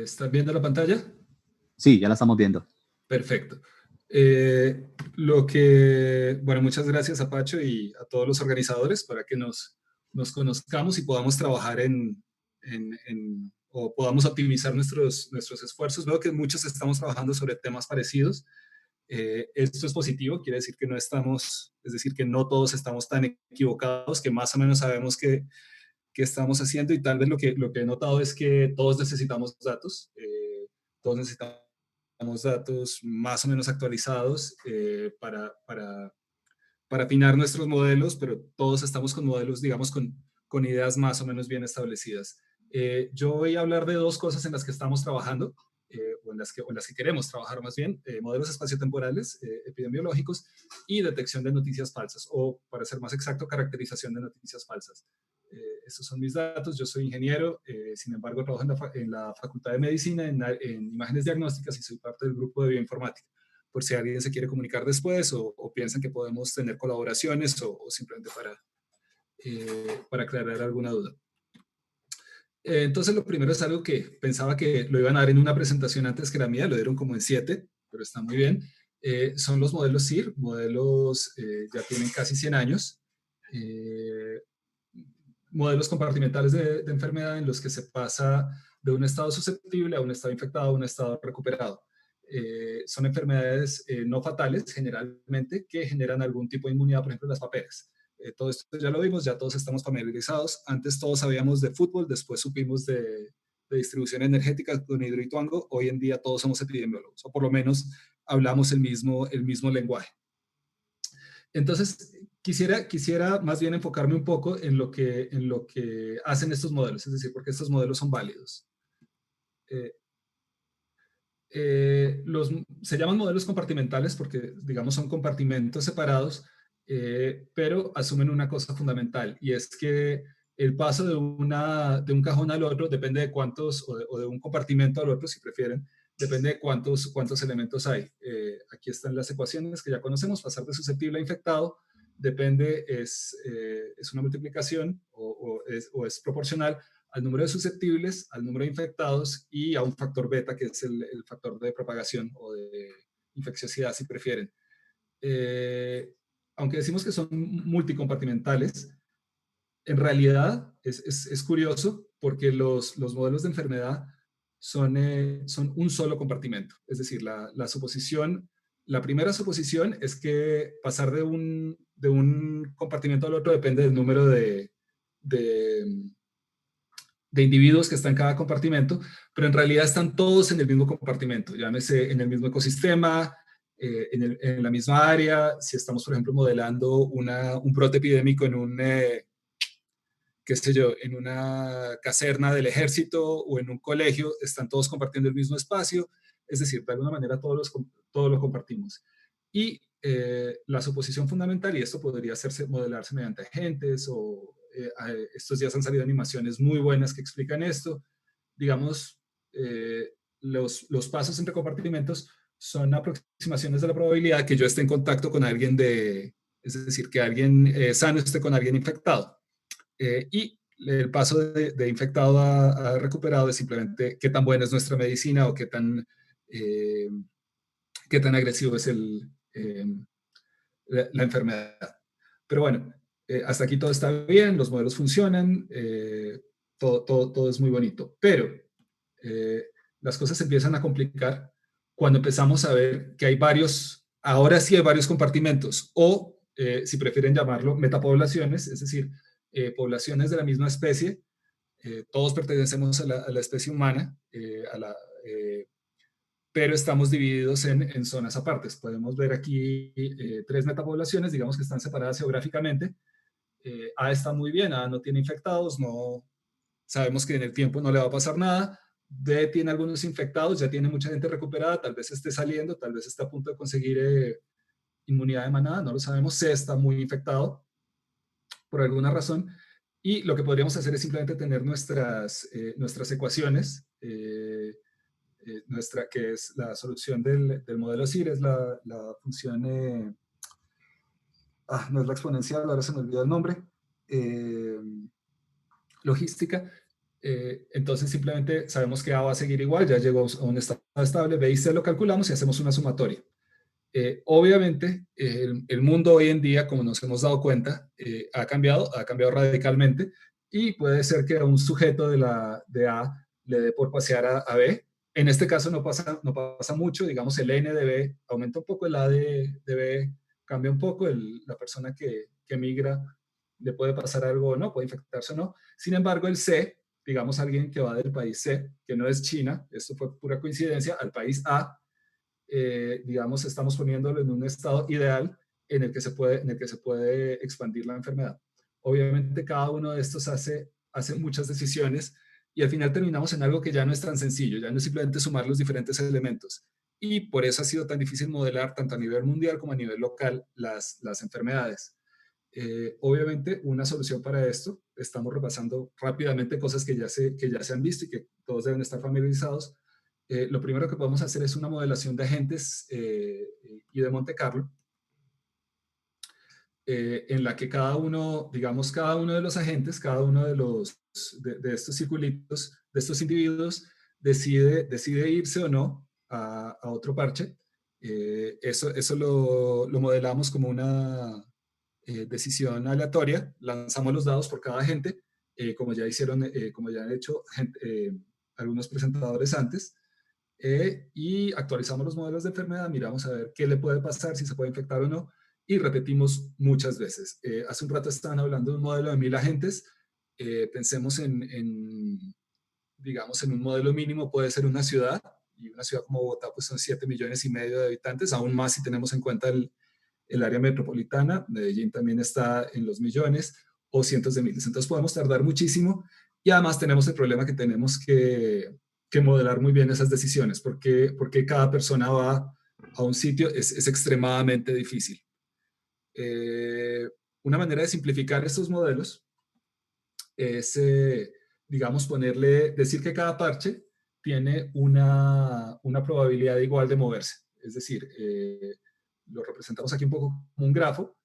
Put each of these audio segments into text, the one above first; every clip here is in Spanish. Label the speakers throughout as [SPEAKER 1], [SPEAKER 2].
[SPEAKER 1] ¿Estás viendo la pantalla?
[SPEAKER 2] Sí, ya la estamos viendo.
[SPEAKER 1] Perfecto. Bueno, muchas gracias a Pacho y a todos los organizadores para que nos conozcamos y podamos trabajar o podamos optimizar nuestros esfuerzos. Veo que muchos estamos trabajando sobre temas parecidos. Esto es positivo, quiere decir que no estamos, es decir, que no todos estamos tan equivocados, que más o menos sabemos qué estamos haciendo, y tal vez lo que he notado es que todos necesitamos datos, todos necesitamos datos más o menos actualizados para afinar nuestros modelos, pero todos estamos con modelos, digamos, con ideas más o menos bien establecidas. Yo voy a hablar de dos cosas en las que estamos trabajando, o en las que queremos trabajar más bien: modelos espaciotemporales, epidemiológicos, y detección de noticias falsas, o para ser más exacto, caracterización de noticias falsas. Estos son mis datos. Yo soy ingeniero, sin embargo trabajo en la Facultad de Medicina en imágenes diagnósticas, y soy parte del grupo de bioinformática, por si alguien se quiere comunicar después, o piensan que podemos tener colaboraciones, o simplemente para aclarar alguna duda. Entonces, lo primero es algo que pensaba que lo iban a dar en una presentación antes que la mía, lo dieron como en 7, pero está muy bien. Son los modelos CIR, modelos ya tienen casi 100 años, modelos compartimentales de enfermedad en los que se pasa de un estado susceptible a un estado infectado a un estado recuperado. Son enfermedades no fatales, generalmente, que generan algún tipo de inmunidad, por ejemplo, las paperas. Todo esto ya lo vimos, ya todos estamos familiarizados. Antes todos sabíamos de fútbol, después supimos de distribución energética con Hidroituango. Hoy en día todos somos epidemiólogos, o por lo menos hablamos el mismo lenguaje. Entonces, quisiera más bien enfocarme un poco en lo que hacen estos modelos, es decir, porque estos modelos son válidos. Eh, se llaman modelos compartimentales porque, digamos, son compartimentos separados, pero asumen una cosa fundamental, y es que el paso de un cajón al otro depende de cuántos, o de un compartimento al otro, si prefieren, depende de cuántos elementos hay. Aquí están las ecuaciones que ya conocemos. Pasar de susceptible a infectado es una multiplicación, o es proporcional al número de susceptibles, al número de infectados, y a un factor beta, que es el factor de propagación o de infecciosidad, si prefieren. Eh, Aunque decimos que son multicompartimentales, en realidad es curioso, porque los modelos de enfermedad son un solo compartimento. Es decir, la primera suposición es que pasar de un compartimento al otro depende del número de individuos que están en cada compartimento, pero en realidad están todos en el mismo compartimento, llámese en el mismo ecosistema, en la misma área. Si estamos, por ejemplo, modelando un brote epidémico qué sé yo, en una caserna del ejército o en un colegio, están todos compartiendo el mismo espacio. Es decir, de alguna manera todos lo compartimos. Y la suposición fundamental, y esto podría modelarse mediante agentes, o estos días han salido animaciones muy buenas que explican esto. Digamos, los pasos entre compartimentos son aproximaciones de la probabilidad que yo esté en contacto con alguien es decir, que alguien sano esté con alguien infectado. Y el paso de infectado a recuperado es simplemente qué tan buena es nuestra medicina, o eh, qué tan agresivo es la enfermedad. Pero bueno, hasta aquí todo está bien, los modelos funcionan, todo es muy bonito. Pero eh, las cosas se empiezan a complicar cuando empezamos a ver que ahora sí hay varios compartimentos, o si prefieren llamarlo, metapoblaciones, es decir, poblaciones de la misma especie. Todos pertenecemos a la especie humana, pero estamos divididos en zonas apartes. Podemos ver aquí 3 metapoblaciones, digamos, que están separadas geográficamente. A está muy bien, A no tiene infectados, no sabemos que en el tiempo no le va a pasar nada. B tiene algunos infectados, ya tiene mucha gente recuperada, tal vez esté saliendo, tal vez está a punto de conseguir inmunidad de manada, no lo sabemos. C está muy infectado por alguna razón, y lo que podríamos hacer es simplemente tener nuestras ecuaciones, que es la solución del modelo CIR, es la función, no es la exponencial, ahora se me olvidó el nombre, logística. Entonces simplemente sabemos que A va a seguir igual, ya llegó a un estado estable, B y C lo calculamos y hacemos una sumatoria. Obviamente, el mundo hoy en día, como nos hemos dado cuenta, ha cambiado radicalmente y puede ser que a un sujeto de A le dé por pasear a B. En este caso no pasa mucho, digamos el N de B aumenta un poco, el A de B cambia un poco, la persona que migra le puede pasar algo o no, puede infectarse o no. Sin embargo, el C, digamos alguien que va del país C, que no es China, esto fue pura coincidencia, al país A, digamos, estamos poniéndolo en un estado ideal en el que se puede expandir la enfermedad. Obviamente cada uno de estos hace muchas decisiones y al final terminamos en algo que ya no es tan sencillo, ya no es simplemente sumar los diferentes elementos. Y por eso ha sido tan difícil modelar tanto a nivel mundial como a nivel local las enfermedades. Obviamente, una solución para esto, estamos repasando rápidamente cosas que ya se han visto y que todos deben estar familiarizados. Lo primero que podemos hacer es una modelación de agentes y de Monte Carlo, en la que digamos, cada uno de los agentes, cada uno de estos circulitos, de estos individuos, decide irse o no a otro parche. Eso lo modelamos como una decisión aleatoria, lanzamos los dados por cada agente, como ya han hecho algunos presentadores antes, y actualizamos los modelos de enfermedad, miramos a ver qué le puede pasar, si se puede infectar o no, y repetimos muchas veces. Hace un rato estaban hablando de un modelo de 1000 agentes, pensemos digamos, en un modelo mínimo puede ser una ciudad, y una ciudad como Bogotá pues son 7,5 millones de habitantes, aún más si tenemos en cuenta el área metropolitana. Medellín también está en los millones o cientos de miles. Entonces podemos tardar muchísimo y además tenemos el problema que tenemos que modelar muy bien esas decisiones, porque cada persona va a un sitio es extremadamente difícil. Una manera de simplificar estos modelos es, digamos, decir que cada parche tiene una probabilidad igual de moverse. Es decir, lo representamos aquí un poco como un grafo.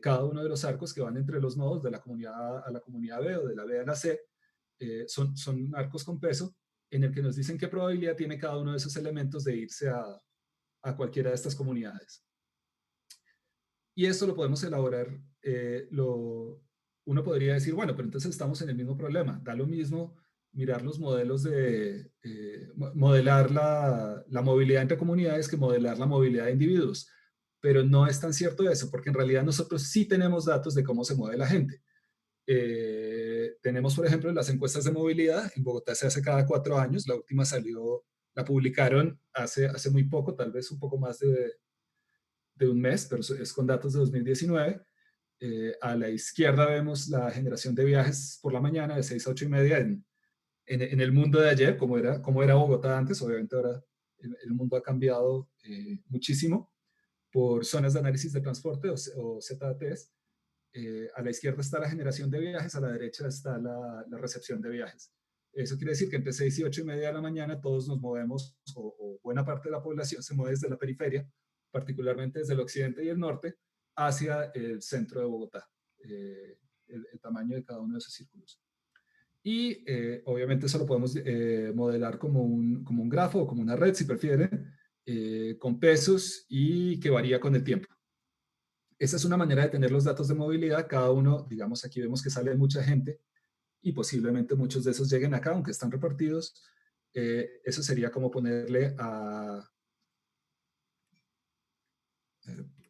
[SPEAKER 1] Cada uno de los arcos que van entre los nodos de la comunidad A a la comunidad B o de la B a la C son arcos con peso en el que nos dicen qué probabilidad tiene cada uno de esos elementos de irse a cualquiera de estas comunidades. Y esto lo podemos elaborar, uno podría decir, bueno, pero entonces estamos en el mismo problema. Da lo mismo mirar los modelos modelar la movilidad entre comunidades que modelar la movilidad de individuos. Pero no es tan cierto eso, porque en realidad nosotros sí tenemos datos de cómo se mueve la gente. Tenemos, por ejemplo, las encuestas de movilidad. En Bogotá se hace cada 4 años. La última la publicaron hace muy poco, tal vez un poco más de un mes, pero es con datos de 2019. A la izquierda vemos la generación de viajes por la mañana de 6 a 8 y media en el mundo de ayer, como era Bogotá antes. Obviamente ahora el mundo ha cambiado muchísimo por zonas de análisis de transporte o ZATs. A la izquierda está la generación de viajes, a la derecha está la recepción de viajes. Eso quiere decir que entre 6 y 8 y media de la mañana todos nos movemos, o buena parte de la población se mueve desde la periferia, particularmente desde el occidente y el norte, hacia el centro de Bogotá, el tamaño de cada uno de esos círculos. Y obviamente eso lo podemos modelar como un grafo o como una red, si prefieren, con pesos y que varía con el tiempo. Esa es una manera de tener los datos de movilidad. Cada uno, digamos, aquí vemos que sale mucha gente y posiblemente muchos de esos lleguen acá, aunque están repartidos. Eso sería como ponerle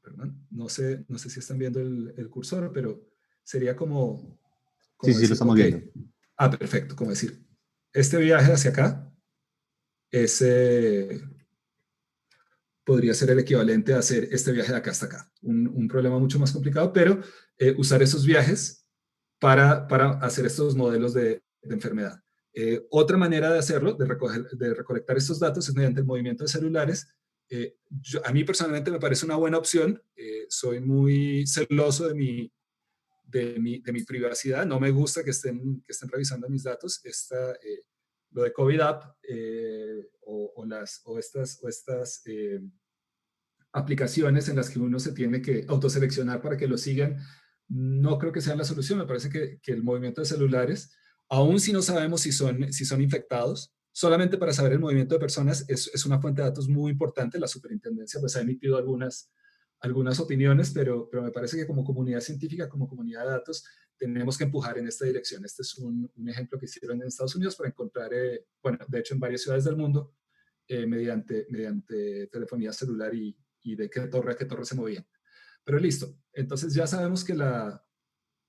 [SPEAKER 1] perdón, no sé si están viendo el cursor, pero sería como
[SPEAKER 2] Sí, sí, lo
[SPEAKER 1] decir,
[SPEAKER 2] estamos
[SPEAKER 1] ok,
[SPEAKER 2] viendo.
[SPEAKER 1] perfecto, como decir, este viaje hacia acá podría ser el equivalente a hacer este viaje de acá hasta acá. Un problema mucho más complicado, pero usar esos viajes para hacer estos modelos de enfermedad. Otra manera de hacerlo, de recolectar estos datos, es mediante el movimiento de celulares. A mí personalmente me parece una buena opción. Soy muy celoso de mi privacidad. No me gusta que estén revisando mis datos. Lo de COVID App o estas aplicaciones en las que uno se tiene que autoseleccionar para que lo sigan, no creo que sean la solución. Me parece que el movimiento de celulares Aún si no sabemos si son infectados, solamente para saber el movimiento de personas es una fuente de datos muy importante. La superintendencia pues ha emitido algunas opiniones, pero me parece que como comunidad científica, como comunidad de datos, tenemos que empujar en esta dirección. Este es un ejemplo que hicieron en Estados Unidos para encontrar, bueno, de hecho en varias ciudades del mundo, mediante telefonía celular y de qué torre a qué torre se movían. Pero listo, entonces ya sabemos que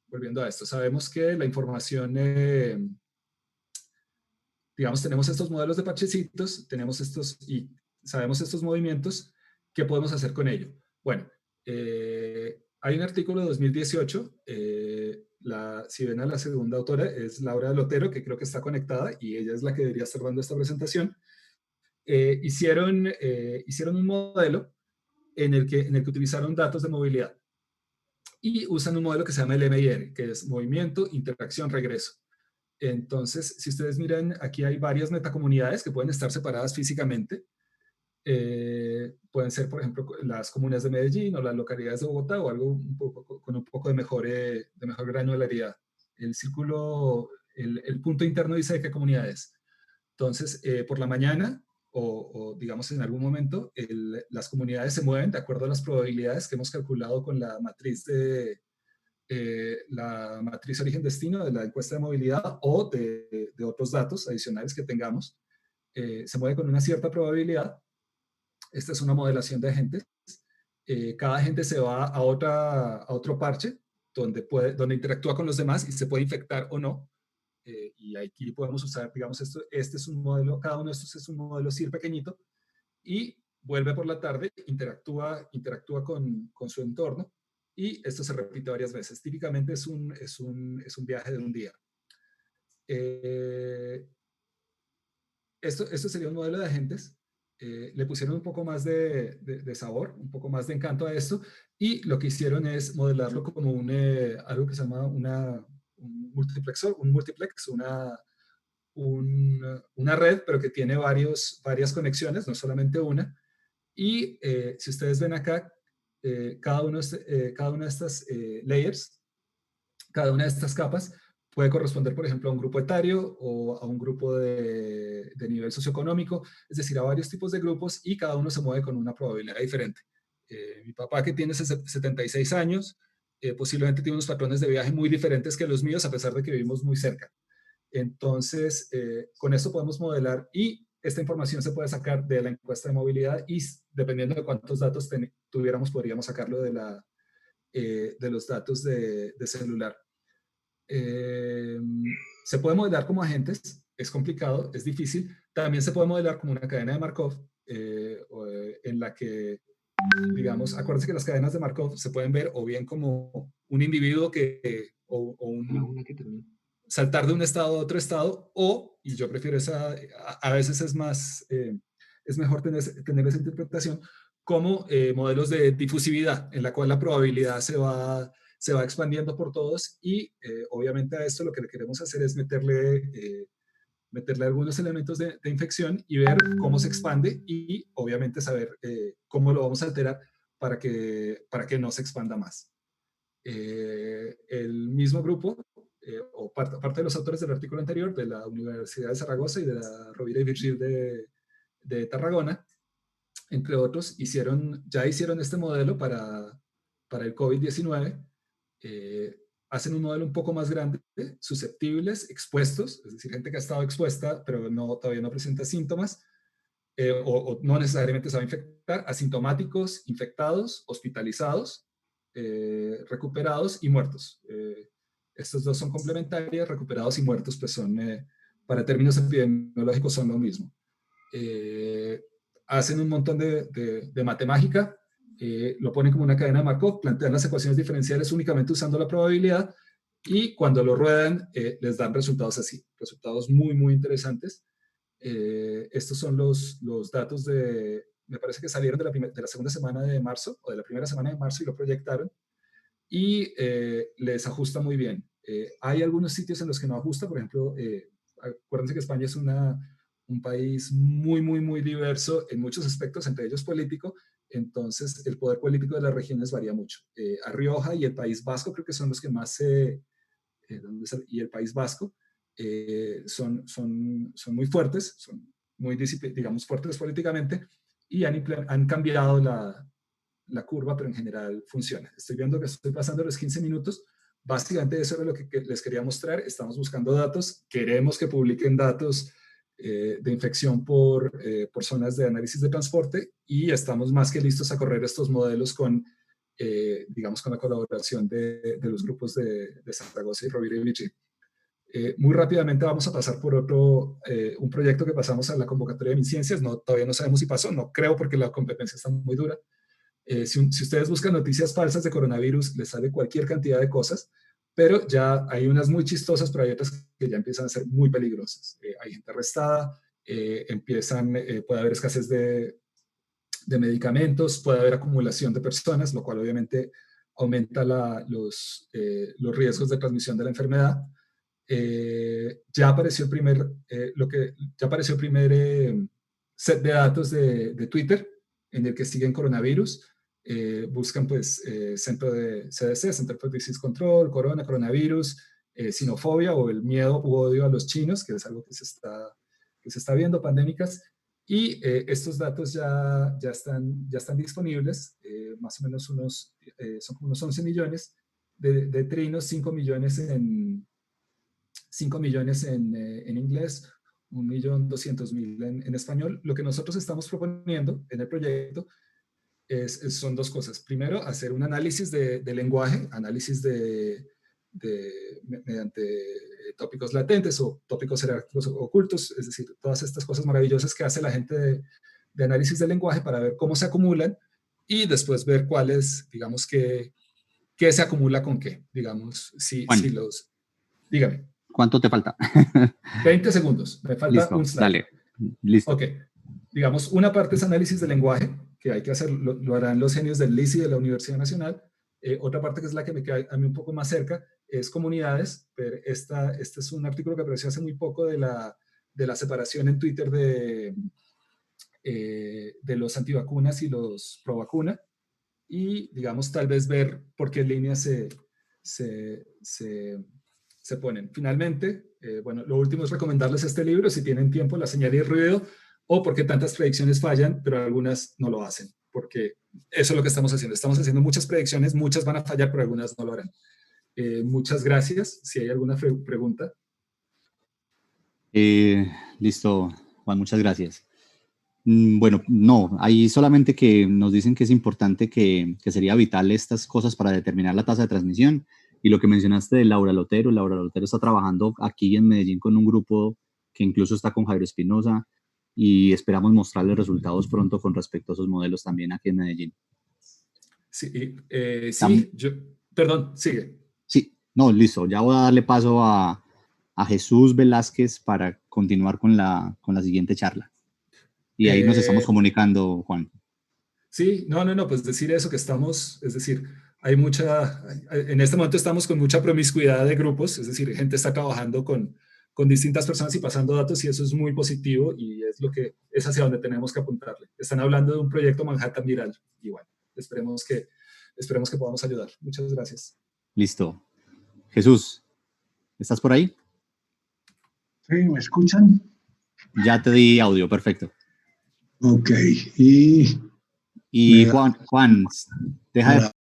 [SPEAKER 1] volviendo a esto, sabemos que la información, digamos, tenemos estos modelos de parchecitos, y sabemos estos movimientos, ¿qué podemos hacer con ello? Bueno, hay un artículo de 2018, si ven a la segunda autora, es Laura Lotero, que creo que está conectada, y ella es la que debería estar dando esta presentación. Hicieron un modelo en el que utilizaron datos de movilidad y usan un modelo que se llama el MIR, que es movimiento, interacción, regreso. Entonces, si ustedes miran, aquí hay varias metacomunidades que pueden estar separadas físicamente. Pueden ser, por ejemplo, las comunas de Medellín o las localidades de Bogotá o algo con un poco de mejor granularidad. El círculo, el punto interno dice de qué comunidad es. Entonces, por la mañana o digamos en algún momento, las comunidades se mueven de acuerdo a las probabilidades que hemos calculado con la matriz origen-destino de la encuesta de movilidad o de otros datos adicionales que tengamos. Se mueve con una cierta probabilidad. Esta es una modelación de agentes. Cada agente se va a otro parche donde interactúa con los demás y se puede infectar o no. Y aquí podemos usar, digamos, este es un modelo, cada uno de estos es un modelo CIR pequeñito y vuelve por la tarde, interactúa con su entorno y esto se repite varias veces. Típicamente es un viaje de un día. Esto sería un modelo de agentes. Le pusieron un poco más de sabor, un poco más de encanto a esto, y lo que hicieron es modelarlo como algo que se llama un multiplexor, un multiplex, una red, pero que tiene varias conexiones, no solamente una. Y si ustedes ven acá, cada una de estas layers, cada una de estas capas puede corresponder, por ejemplo, a un grupo etario o a un grupo de nivel socioeconómico, es decir, a varios tipos de grupos y cada uno se mueve con una probabilidad diferente. Mi papá, que tiene 76 años, posiblemente tiene unos patrones de viaje muy diferentes que los míos, a pesar de que vivimos muy cerca. Entonces, con esto podemos modelar y esta información se puede sacar de la encuesta de movilidad y dependiendo de cuántos datos tuviéramos, podríamos sacarlo de los datos de celular. Se puede modelar como agentes, es complicado, es difícil. También se puede modelar como una cadena de Markov, en la que, digamos, acuérdense que las cadenas de Markov se pueden ver o bien como un individuo o un saltar de un estado a otro estado, y yo prefiero a veces es mejor tener esa interpretación, como modelos de difusividad, en la cual la probabilidad se va expandiendo por todos y obviamente a esto lo que le queremos hacer es meterle algunos elementos de infección y ver cómo se expande y obviamente saber cómo lo vamos a alterar para que no se expanda más. El mismo grupo, o parte de los autores del artículo anterior, de la Universidad de Zaragoza y de la Rovira y Virgil de Tarragona, entre otros, ya hicieron este modelo para el COVID-19. Hacen un modelo un poco más grande, susceptibles, expuestos, es decir, gente que ha estado expuesta, pero todavía no presenta síntomas, o no necesariamente se va a infectar, asintomáticos, infectados, hospitalizados, recuperados y muertos. Estos dos son complementarios, recuperados y muertos, pues para términos epidemiológicos son lo mismo. Hacen un montón de matemática, lo ponen como una cadena de Markov, plantean las ecuaciones diferenciales únicamente usando la probabilidad y cuando lo ruedan les dan resultados así, resultados muy, muy interesantes. Estos son los datos me parece que salieron de la segunda semana de marzo o de la primera semana de marzo y lo proyectaron y les ajusta muy bien. Hay algunos sitios en los que no ajusta, por ejemplo, acuérdense que España es un país muy, muy, muy diverso en muchos aspectos, entre ellos político, entonces el poder político de las regiones varía mucho. A Rioja y el País Vasco creo que son los que más y el País Vasco son muy fuertes, son muy, digamos, fuertes políticamente, y han cambiado la curva, pero en general funciona. Estoy viendo que estoy pasando los 15 minutos. Básicamente eso era lo que les quería mostrar. Estamos buscando datos, queremos que publiquen datos de infección por zonas de análisis de transporte, y estamos más que listos a correr estos modelos con, digamos, con la colaboración de los grupos de Zaragoza y Rovira y Vichy. Muy rápidamente vamos a pasar por un proyecto que pasamos a la convocatoria de MinCiencias. Todavía no sabemos si pasó, no creo, porque la competencia está muy dura. Si ustedes buscan noticias falsas de coronavirus, les sale cualquier cantidad de cosas, pero ya hay unas muy chistosas, pero hay otras que ya empiezan a ser muy peligrosas. Hay gente arrestada, puede haber escasez de medicamentos, puede haber acumulación de personas, lo cual obviamente aumenta los riesgos de transmisión de la enfermedad. Ya apareció el primer set de datos de Twitter en el que siguen coronavirus. Buscan pues centro de CDC, Center for Disease Control, coronavirus, sinofobia o el miedo u odio a los chinos, que es algo que se está viendo, pandémicas. Y estos datos ya están disponibles, más o menos son como unos 11 millones de trinos, 5 millones en inglés, 1.200.000 en español. Lo que nosotros estamos proponiendo en el proyecto son dos cosas. Primero, hacer un análisis de lenguaje, análisis mediante tópicos latentes o tópicos jerárquicos ocultos, es decir, todas estas cosas maravillosas que hace la gente de análisis del lenguaje para ver cómo se acumulan, y después ver cuáles, digamos, qué se acumula con qué, digamos, dígame.
[SPEAKER 2] ¿Cuánto te falta?
[SPEAKER 1] 20 segundos, me falta
[SPEAKER 2] Listo,
[SPEAKER 1] un slide.
[SPEAKER 2] dale, listo.
[SPEAKER 1] Ok, digamos, una parte es análisis de lenguaje, que hay que hacer, lo harán los genios del LISI de la Universidad Nacional. Otra parte, que es la que me queda a mí un poco más cerca, es comunidades. Pero este es un artículo que apareció hace muy poco de la separación en Twitter de los antivacunas y los pro vacuna, y, digamos, tal vez ver por qué líneas se ponen. Finalmente, bueno, lo último es recomendarles este libro, si tienen tiempo, La señal y el ruido, o Porque tantas predicciones fallan, pero algunas no lo hacen, porque eso es lo que estamos haciendo. Estamos haciendo muchas predicciones, muchas van a fallar, pero algunas no lo harán. Muchas gracias. Si hay alguna pregunta.
[SPEAKER 2] Listo, Juan, muchas gracias. Bueno, no, ahí solamente que nos dicen que es importante, que sería vital estas cosas para determinar la tasa de transmisión. Y lo que mencionaste de Laura Lotero está trabajando aquí en Medellín con un grupo que incluso está con Jairo Espinosa, y esperamos mostrarles resultados pronto con respecto a esos modelos también aquí en Medellín.
[SPEAKER 1] Sí, perdón, sigue.
[SPEAKER 2] Sí, no, listo, ya voy a darle paso a Jesús Velázquez para continuar con la siguiente charla. Y ahí nos estamos comunicando, Juan.
[SPEAKER 1] Sí, no, pues decir eso, que estamos, es decir, en este momento estamos con mucha promiscuidad de grupos, es decir, gente está trabajando con distintas personas y pasando datos, y eso es muy positivo, y es hacia donde tenemos que apuntarle. Están hablando de un proyecto Manhattan viral, y bueno, esperemos que podamos ayudar. Muchas gracias.
[SPEAKER 2] Listo. Jesús, ¿estás por ahí?
[SPEAKER 3] Sí, ¿me escuchan?
[SPEAKER 2] Ya te di audio, perfecto.
[SPEAKER 3] Ok,
[SPEAKER 2] y Juan, deja de